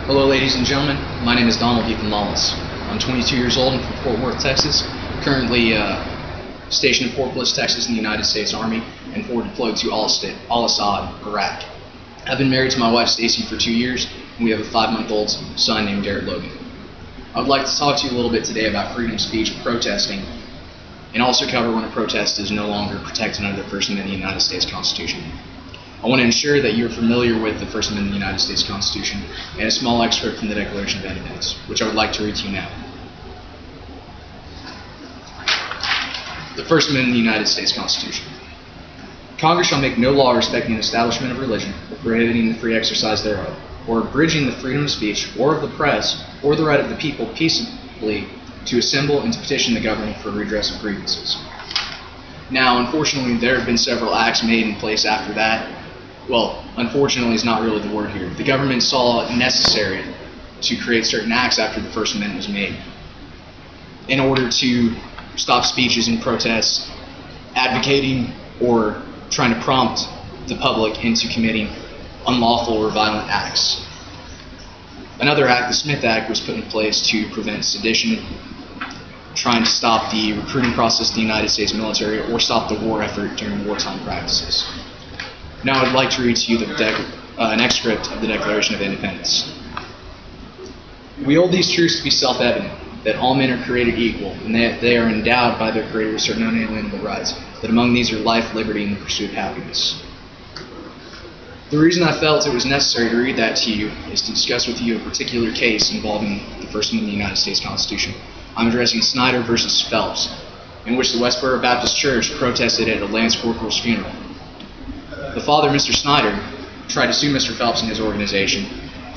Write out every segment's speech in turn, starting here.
Hello, ladies and gentlemen. My name is Donald Ethan Lawless. I'm 22 years old and from Fort Worth, Texas. Currently stationed in Fort Bliss, Texas, in the United States Army, and forward deployed to Al-Assad, Iraq. I've been married to my wife, Stacy, for 2 years, and we have a 5-month-old son named Garrett Logan. I would like to talk to you a little bit today about freedom of speech and protesting, and also cover when a protest is no longer protected under the First Amendment of the United States Constitution. I want to ensure that you're familiar with the First Amendment of the United States Constitution and a small excerpt from the Declaration of Independence, which I would like to read to you now. The First Amendment of the United States Constitution. Congress shall make no law respecting the establishment of religion, or prohibiting the free exercise thereof, or abridging the freedom of speech, or of the press, or the right of the people peaceably to assemble and to petition the government for redress of grievances. Now, unfortunately, there have been several acts made in place after that. Well, unfortunately is not really the word here. The government saw it necessary to create certain acts after the First Amendment was made in order to stop speeches and protests advocating or trying to prompt the public into committing unlawful or violent acts. Another act, the Smith Act, was put in place to prevent sedition, trying to stop the recruiting process of the United States military or stop the war effort during wartime practices. Now I'd like to read to you an excerpt of the Declaration of Independence. We hold these truths to be self-evident, that all men are created equal, and that they are endowed by their Creator with certain unalienable rights, that among these are life, liberty, and the pursuit of happiness. The reason I felt it was necessary to read that to you is to discuss with you a particular case involving the First Amendment of the United States Constitution. I'm addressing Snyder versus Phelps, in which the Westboro Baptist Church protested at a Lance Corporal's funeral. The father, Mr. Snyder, tried to sue Mr. Phelps and his organization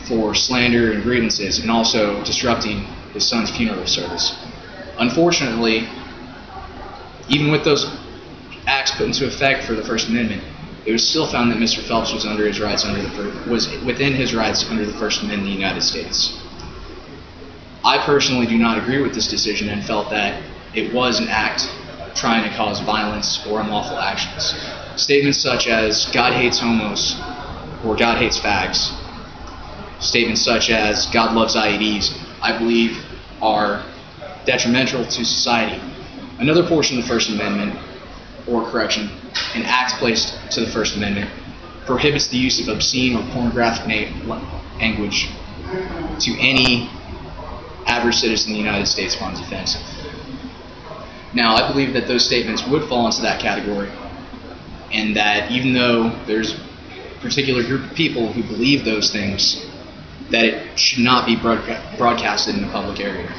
for slander and grievances, and also disrupting his son's funeral service. Unfortunately, even with those acts put into effect for the First Amendment, it was still found that Mr. Phelps was within his rights under the First Amendment of the United States. I personally do not agree with this decision and felt that it was an act trying to cause violence or unlawful actions. Statements such as God hates homos or God hates fags, statements such as God loves IEDs, I believe are detrimental to society. Another portion of the First Amendment, or correction, an act placed to the First Amendment, prohibits the use of obscene or pornographic language to any average citizen in the United States finds offensive. Now, I believe that those statements would fall into that category, and that even though there's a particular group of people who believe those things, that it should not be broadcasted in the public area.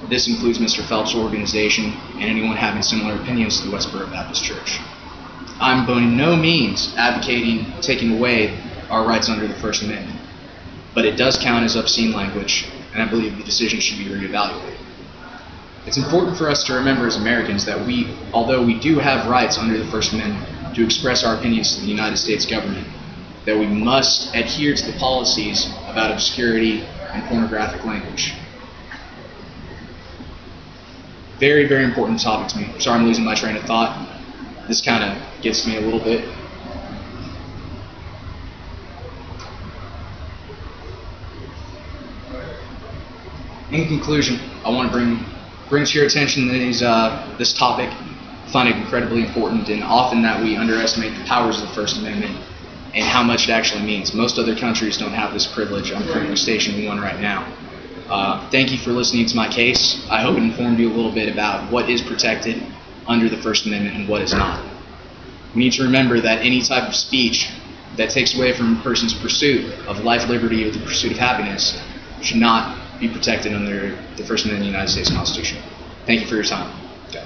This includes Mr. Phelps' organization and anyone having similar opinions to the Westboro Baptist Church. I'm by no means advocating taking away our rights under the First Amendment, but it does count as obscene language, and I believe the decision should be reevaluated. It's important for us to remember as Americans that although we do have rights under the First Amendment to express our opinions to the United States government, that we must adhere to the policies about obscurity and pornographic language. Very, very important topic to me. Sorry I'm losing my train of thought. This kind of gets to me a little bit. In conclusion, I want to bring to your attention this topic. I find it incredibly important, and often that we underestimate the powers of the First Amendment and how much it actually means. Most other countries don't have this privilege. I'm currently stationed in one right now. Thank you for listening to my case. I hope it informed you a little bit about what is protected under the First Amendment and what is not. We need to remember that any type of speech that takes away from a person's pursuit of life, liberty, or the pursuit of happiness should not be protected under the First Amendment of the United States Constitution. Thank you for your time. Okay.